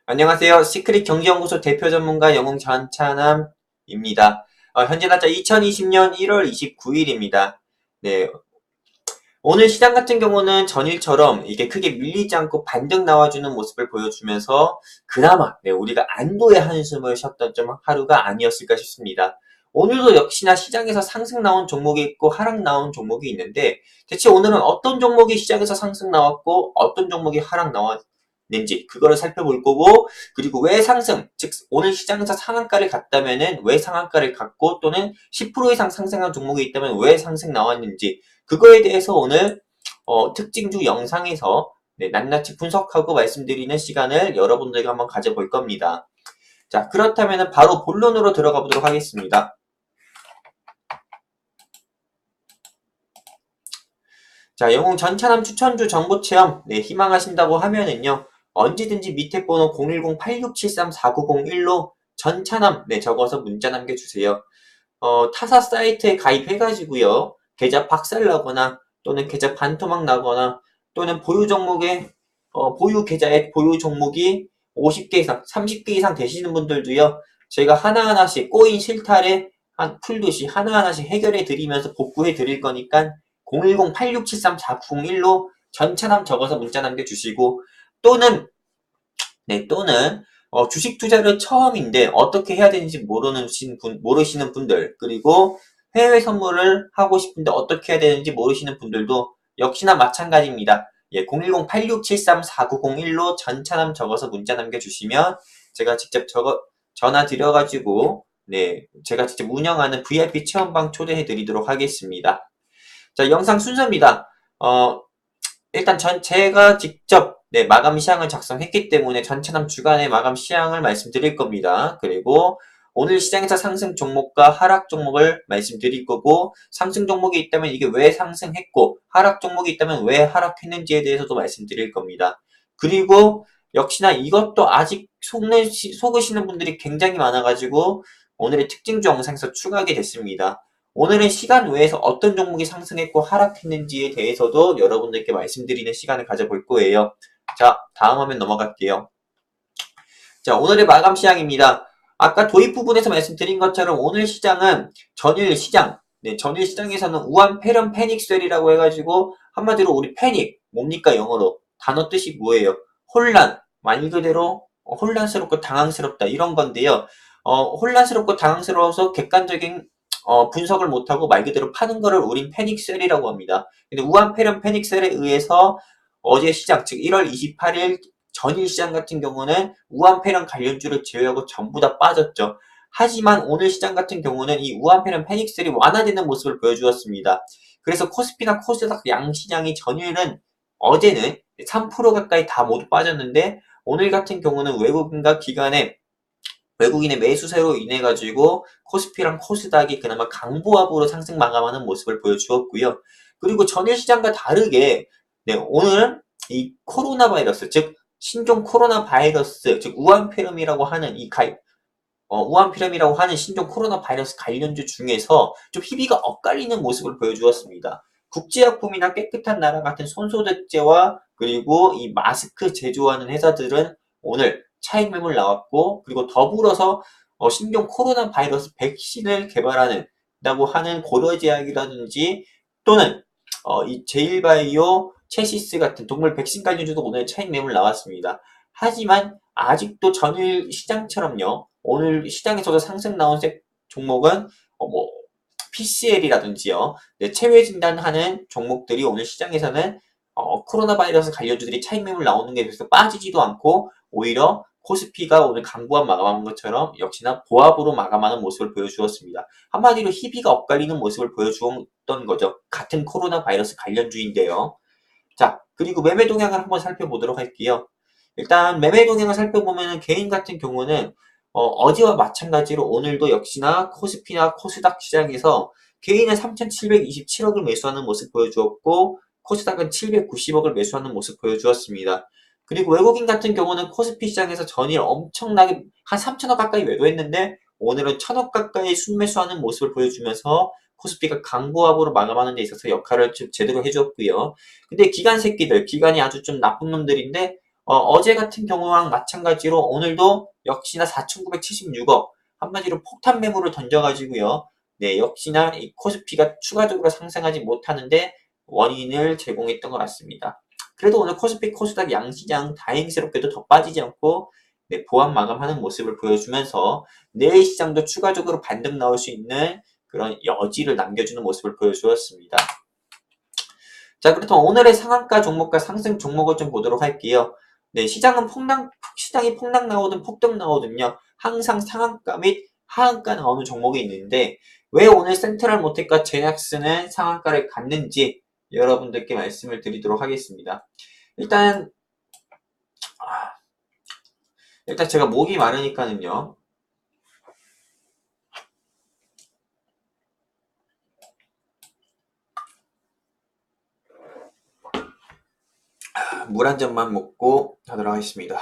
안녕하세요. 시크릿 경제연구소 대표 전문가 영웅 전찬남입니다. 현재 날짜 2020년 1월 29일입니다. 네, 오늘 시장 같은 경우는 전일처럼 이게 크게 밀리지 않고 반등 나와주는 모습을 보여주면서 그나마 우리가 안도의 한숨을 쉬었던 좀 하루가 아니었을까 싶습니다. 오늘도 역시나 시장에서 상승 나온 종목이 있고 하락 나온 종목이 있는데 대체 오늘은 어떤 종목이 시장에서 상승 나왔고 어떤 종목이 하락 나왔는지 그거를 살펴볼 거고, 그리고 왜 상승, 즉 오늘 시장에서 상한가를 갔다면은 왜 상한가를 갔고, 또는 10% 이상 상승한 종목이 있다면 왜 상승 나왔는지, 그거에 대해서 오늘 특징주 영상에서 낱낱이 분석하고 말씀드리는 시간을 여러분들과 한번 가져볼 겁니다. 자, 그렇다면 바로 본론으로 들어가 보도록 하겠습니다. 자, 영웅 전차남 추천주 정보체험 희망하신다고 하면은요, 언제든지 밑에 번호 010-8673-4901로 전차남 적어서 문자 남겨주세요. 타사 사이트에 가입해가지고요, 계좌 박살나거나 또는 계좌 반토막 나거나 또는 보유 종목에 보유 계좌에 보유 종목이 50개 이상, 30개 이상 되시는 분들도요, 제가 하나하나씩 꼬인 실타래 풀듯이 하나하나씩 해결해 드리면서 복구해 드릴 거니까 010-8673-4901로 전차남 적어서 문자 남겨주시고, 또는 주식 투자를 처음인데 어떻게 해야 되는지 모르시는 분들, 그리고 해외 선물을 하고 싶은데 어떻게 해야 되는지 모르시는 분들도 역시나 마찬가지입니다. 010-8673-4901로 전차남 적어서 문자 남겨주시면 제가 직접 전화 드려가지고 제가 직접 운영하는 VIP 체험방 초대해 드리도록 하겠습니다. 자, 영상 순서입니다. 일단 제가 직접 마감 시향을 작성했기 때문에 전체남 주간의 마감 시향을 말씀드릴 겁니다. 그리고 오늘 시장에서 상승 종목과 하락 종목을 말씀드릴 거고, 상승 종목이 있다면 이게 왜 상승했고, 하락 종목이 있다면 왜 하락했는지에 대해서도 말씀드릴 겁니다. 그리고 역시나 이것도 아직 속으시는 분들이 굉장히 많아가지고 오늘의 특징주 영상에서 추가하게 됐습니다. 오늘은 시간 외에서 어떤 종목이 상승했고 하락했는지에 대해서도 여러분들께 말씀드리는 시간을 가져볼 거예요. 자, 다음 화면 넘어갈게요. 자, 오늘의 마감 시향입니다. 아까 도입 부분에서 말씀드린 것처럼 오늘 시장은 전일 시장에서는 우한 패런 패닉 셀이라고 해가지고, 한마디로 우리 패닉, 뭡니까 영어로? 단어 뜻이 뭐예요? 혼란, 말 그대로 혼란스럽고 당황스럽다, 이런 건데요. 혼란스럽고 당황스러워서 객관적인 분석을 못하고 말 그대로 파는 거를 우린 패닉셀이라고 합니다. 근데 우한 패런 패닉셀에 의해서 어제 시장, 즉 1월 28일 전일 시장 같은 경우는 우한 패런 관련주를 제외하고 전부 다 빠졌죠. 하지만 오늘 시장 같은 경우는 이 우한 패런 패닉셀이 완화되는 모습을 보여주었습니다. 그래서 코스피나 코스닥 양시장이 어제는 3% 가까이 다 모두 빠졌는데, 오늘 같은 경우는 외국인의 매수세로 인해 가지고 코스피랑 코스닥이 그나마 강보합으로 상승 마감하는 모습을 보여주었고요. 그리고 전일 시장과 다르게 오늘은 이 코로나 바이러스, 즉 신종 코로나 바이러스, 즉 우한폐렴이라고 하는 우한폐렴이라고 하는 신종 코로나 바이러스 관련주 중에서 좀 희비가 엇갈리는 모습을 보여주었습니다. 국제약품이나 깨끗한 나라 같은 손소독제와 그리고 이 마스크 제조하는 회사들은 오늘 차익 매물 나왔고, 그리고 더불어서 신종 코로나 바이러스 백신을 개발한다고 하는 고려제약이라든지 또는 이 제일바이오, 체시스 같은 동물 백신 관련주도 오늘 차익 매물 나왔습니다. 하지만 아직도 전일 시장처럼요, 오늘 시장에서도 상승 나온 종목은 PCL이라든지요, 체외 진단하는 종목들이 오늘 시장에서는 코로나 바이러스 관련주들이 차익 매물 나오는 게 그래서 빠지지도 않고, 오히려 코스피가 오늘 강보합 마감한 것처럼 역시나 보합으로 마감하는 모습을 보여주었습니다. 한마디로 희비가 엇갈리는 모습을 보여주었던 거죠. 같은 코로나 바이러스 관련주인데요. 자, 그리고 매매 동향을 한번 살펴보도록 할게요. 일단 매매 동향을 살펴보면 개인 같은 경우는 어제와 마찬가지로 오늘도 역시나 코스피나 코스닥 시장에서 개인은 3,727억을 매수하는 모습 보여주었고, 코스닥은 790억을 매수하는 모습 보여주었습니다. 그리고 외국인 같은 경우는 코스피 시장에서 전일 엄청나게 한 3천억 가까이 매도했는데 오늘은 1,000억 가까이 순매수하는 모습을 보여주면서 코스피가 강보합으로 마감하는 데 있어서 역할을 좀 제대로 해주었고요. 근데 기관 새끼들, 기관이 아주 좀 나쁜 놈들인데 어제 같은 경우랑 마찬가지로 오늘도 역시나 4,976억 한마디로 폭탄 매물을 던져가지고요. 네, 역시나 이 코스피가 추가적으로 상승하지 못하는데 원인을 제공했던 것 같습니다. 그래도 오늘 코스피 코스닥 양시장 다행스럽게도 더 빠지지 않고 네, 보합 마감하는 모습을 보여주면서 내일 시장도 추가적으로 반등 나올 수 있는 그런 여지를 남겨주는 모습을 보여주었습니다. 자, 그렇다면 오늘의 상한가 종목과 상승 종목을 좀 보도록 할게요. 네, 시장이 폭락 나오든 폭등 나오든요. 항상 상한가 및 하한가 나오는 종목이 있는데, 왜 오늘 센트럴모텍과 제약스는 상한가를 갔는지 여러분들께 말씀을 드리도록 하겠습니다. 일단 제가 목이 마르니까는요. 물 한 잔만 먹고 하도록 하겠습니다.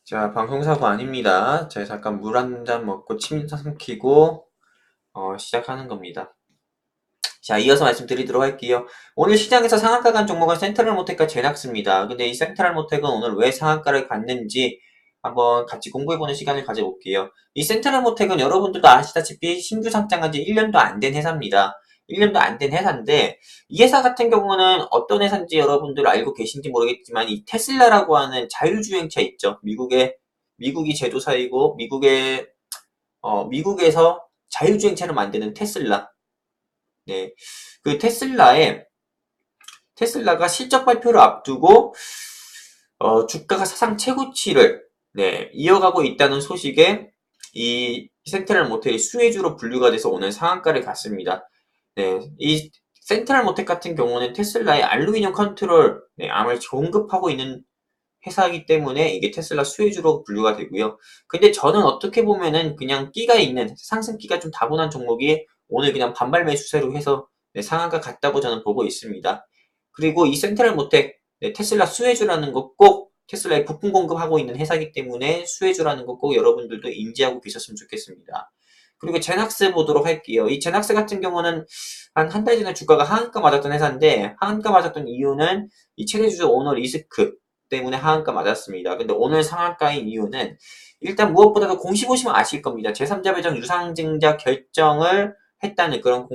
자, 방송사고 아닙니다. 제가 잠깐 물 한 잔 먹고 침 삼키고 시작하는 겁니다. 자, 이어서 말씀드리도록 할게요. 오늘 시장에서 상한가 간 종목은 센트럴모텍과 제낙스입니다. 근데 이 센트럴모텍은 오늘 왜 상한가를 갔는지 한번 같이 공부해보는 시간을 가져볼게요. 이 센트럴모텍은 여러분들도 아시다시피 신규 상장한 지 1년도 안 된 회사입니다. 1년도 안 된 회사인데 이 회사 같은 경우는 어떤 회사인지 여러분들 알고 계신지 모르겠지만 이 테슬라라고 하는 자율주행차 있죠. 미국이 제조사이고 미국에서 자율주행차를 만드는 테슬라. 네. 그 테슬라가 실적 발표를 앞두고 주가가 사상 최고치를 네, 이어가고 있다는 소식에 이 센트럴 모텔이 수혜주로 분류가 돼서 오늘 상한가를 갔습니다. 네, 이 센트럴 모텔 같은 경우는 테슬라의 알루미늄 컨트롤 암을 공급하고 있는 회사이기 때문에 이게 테슬라 수혜주로 분류가 되고요. 근데 저는 어떻게 보면은 그냥 끼가 있는 상승기가 좀 다분한 종목이 오늘 그냥 반발 매수세로 해서 상한가 같다고 저는 보고 있습니다. 그리고 이 센트럴 모텍 테슬라 수혜주라는 거 꼭 테슬라에 부품 공급하고 있는 회사이기 때문에 수혜주라는 거 꼭 여러분들도 인지하고 계셨으면 좋겠습니다. 그리고 제낙스 보도록 할게요. 이 제낙스 같은 경우는 한 달 전에 주가가 하한가 맞았던 회사인데 하한가 맞았던 이유는 이 최대주주 오너 리스크 때문에 하한가 맞았습니다. 근데 오늘 상한가인 이유는 일단 무엇보다도 공시 보시면 아실 겁니다. 제3자 배정 유상증자 결정을 했다는 그런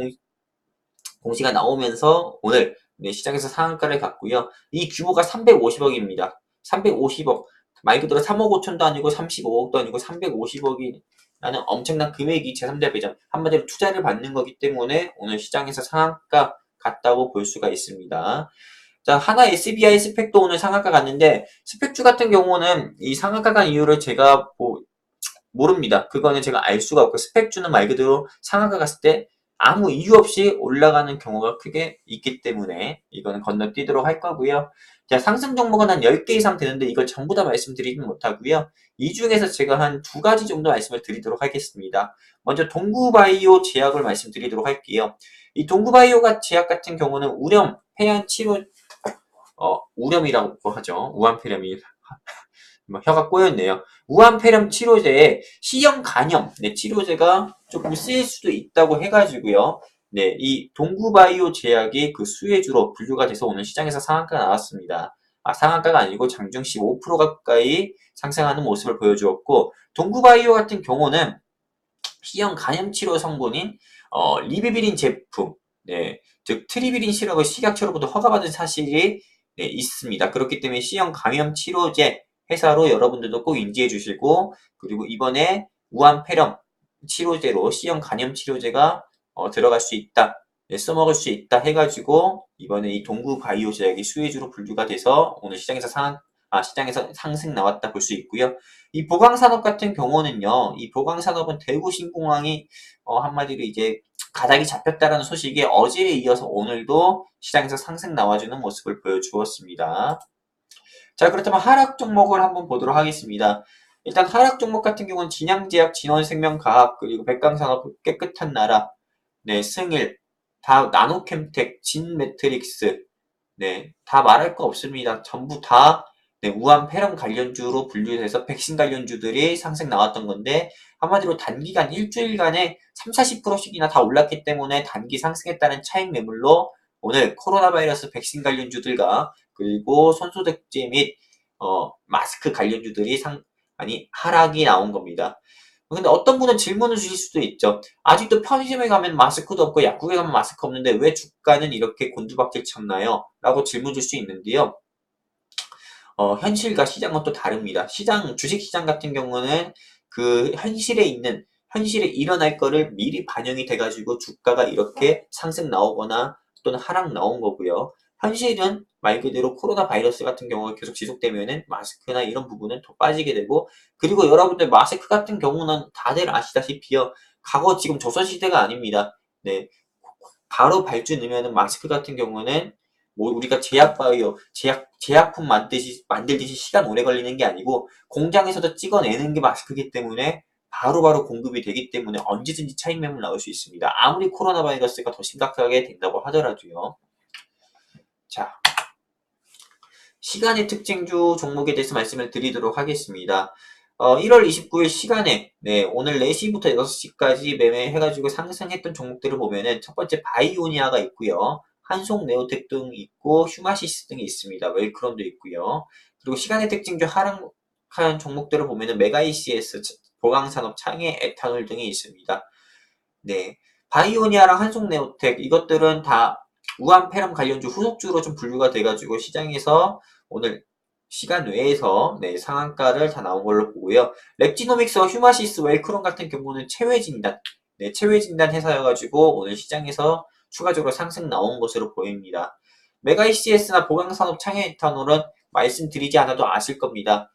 공시가 나오면서 오늘 시장에서 상한가를 갔고요. 이 규모가 350억입니다. 350억. 말 그대로 3억 5천도 아니고 35억도 아니고 350억이라는 엄청난 금액이 제3자 배정. 한마디로 투자를 받는 거기 때문에 오늘 시장에서 상한가 갔다고 볼 수가 있습니다. 자, 하나 SBI 스펙도 오늘 상한가 갔는데 스펙주 같은 경우는 이 상한가 간 이유를 제가 모릅니다. 그거는 제가 알 수가 없고 스펙주는 말 그대로 상한가 갔을 때 아무 이유 없이 올라가는 경우가 크게 있기 때문에 이거는 건너뛰도록 할 거고요. 자, 상승 종목은 한 10개 이상 되는데 이걸 전부 다 말씀드리진 못하고요. 이 중에서 제가 한 두 가지 정도 말씀을 드리도록 하겠습니다. 먼저 동구바이오 제약을 말씀드리도록 할게요. 이 동구바이오 제약 같은 경우는 우렴, 폐암 치료 우렴이라고 하죠. 우암폐렴이 혀가 꼬였네요. 우암폐렴 치료제에 C형 간염 치료제가 조금 쓰일 수도 있다고 해가지고요. 네, 이 동구바이오 제약이 그 수혜주로 분류가 돼서 오늘 시장에서 상한가가 나왔습니다. 상한가가 아니고 장중 15% 가까이 상승하는 모습을 보여주었고 동구바이오 같은 경우는 C형 간염 치료 성분인 리비비린 제품, 즉 트리비린 시럽을 식약처로부터 허가받은 사실이 있습니다. 그렇기 때문에 C형 감염 치료제 회사로 여러분들도 꼭 인지해 주시고 그리고 이번에 우암폐렴 치료제로 C형 간염 치료제가 들어갈 수 있다. 써먹을 수 있다 해가지고 이번에 이 동구바이오 제약이 수혜주로 분류가 돼서 오늘 시장에서 상승 나왔다 볼 수 있고요. 이 보강산업 같은 경우는요. 이 보강산업은 대구 신공항이 한마디로 이제 가닥이 잡혔다라는 소식이 어제에 이어서 오늘도 시장에서 상승 나와주는 모습을 보여주었습니다. 자, 그렇다면 하락 종목을 한번 보도록 하겠습니다. 일단 하락 종목 같은 경우는 진양제약, 진원생명과학, 그리고 백강산업, 깨끗한 나라, 네, 승일, 다 나노캠텍, 진매트릭스, 네, 다 말할 거 없습니다. 전부 다 네, 우한 폐렴 관련주로 분류돼서 백신 관련주들이 상승 나왔던 건데 한마디로 단기간 일주일간에 3, 40%씩이나 다 올랐기 때문에 단기 상승에 따른 차익 매물로 오늘 코로나 바이러스 백신 관련주들과 그리고 손소독제 및 마스크 관련주들이 하락이 나온 겁니다. 근데 어떤 분은 질문을 주실 수도 있죠. 아직도 편의점에 가면 마스크도 없고 약국에 가면 마스크 없는데 왜 주가는 이렇게 곤두박질 쳤나요? 라고 질문 줄 수 있는데요. 현실과 시장은 또 다릅니다. 주식시장 같은 경우는 그 현실에 일어날 거를 미리 반영이 돼가지고 주가가 이렇게 상승 나오거나 또는 하락 나온 거고요. 현실은 말 그대로 코로나 바이러스 같은 경우가 계속 지속되면은 마스크나 이런 부분은 더 빠지게 되고, 그리고 여러분들 마스크 같은 경우는 다들 아시다시피요. 과거 지금 조선시대가 아닙니다. 네. 바로 발주 넣으면은 마스크 같은 경우는 뭐 우리가 제약품 만들듯이 시간 오래 걸리는 게 아니고 공장에서도 찍어내는 게 마스크이기 때문에 바로바로 공급이 되기 때문에 언제든지 차익 매물 나올 수 있습니다. 아무리 코로나 바이러스가 더 심각하게 된다고 하더라도요. 자, 시간의 특징주 종목에 대해서 말씀을 드리도록 하겠습니다. 1월 29일 시간에 오늘 4시부터 6시까지 매매해가지고 상승했던 종목들을 보면은 첫 번째 바이오니아가 있고요. 한송네오텍 등 있고 휴마시스 등이 있습니다. 웰크론도 있고요. 그리고 시간의 특징주 하락한 종목들을 보면은 메가이시에스, 보강산업, 창해, 에탄올 등이 있습니다. 네, 바이오니아랑 한송네오텍 이것들은 다 우한 폐렴 관련주 후속주로 좀 분류가 돼가지고 시장에서 오늘 시간 외에서 상한가를 다 나온 걸로 보고요. 랩지노믹스와 휴마시스, 웰크론 같은 경우는 체외 진단 회사여가지고 오늘 시장에서 추가적으로 상승 나온 것으로 보입니다. 메가이시에스나 보강산업, 창해, 에탄올은 말씀드리지 않아도 아실 겁니다.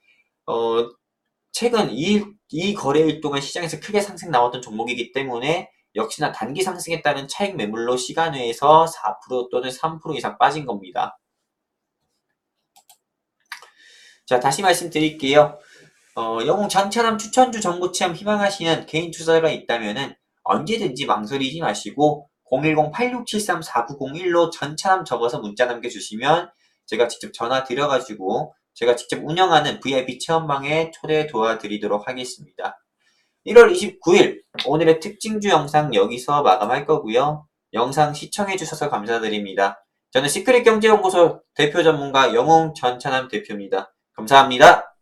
최근 이 거래일 동안 시장에서 크게 상승 나왔던 종목이기 때문에 역시나 단기 상승에 따른 차익 매물로 시간 외에서 4% 또는 3% 이상 빠진 겁니다. 자, 다시 말씀드릴게요. 영웅 전차남 추천주 정보 체험 희망하시는 개인 투자자가 있다면은 언제든지 망설이지 마시고 010-8673-4901로 전차남 적어서 문자 남겨주시면 제가 직접 전화 드려가지고 제가 직접 운영하는 VIP 체험방에 초대 도와드리도록 하겠습니다. 1월 29일 오늘의 특징주 영상 여기서 마감할 거고요. 영상 시청해주셔서 감사드립니다. 저는 시크릿경제연구소 대표 전문가 영웅 전차남 대표입니다. 감사합니다.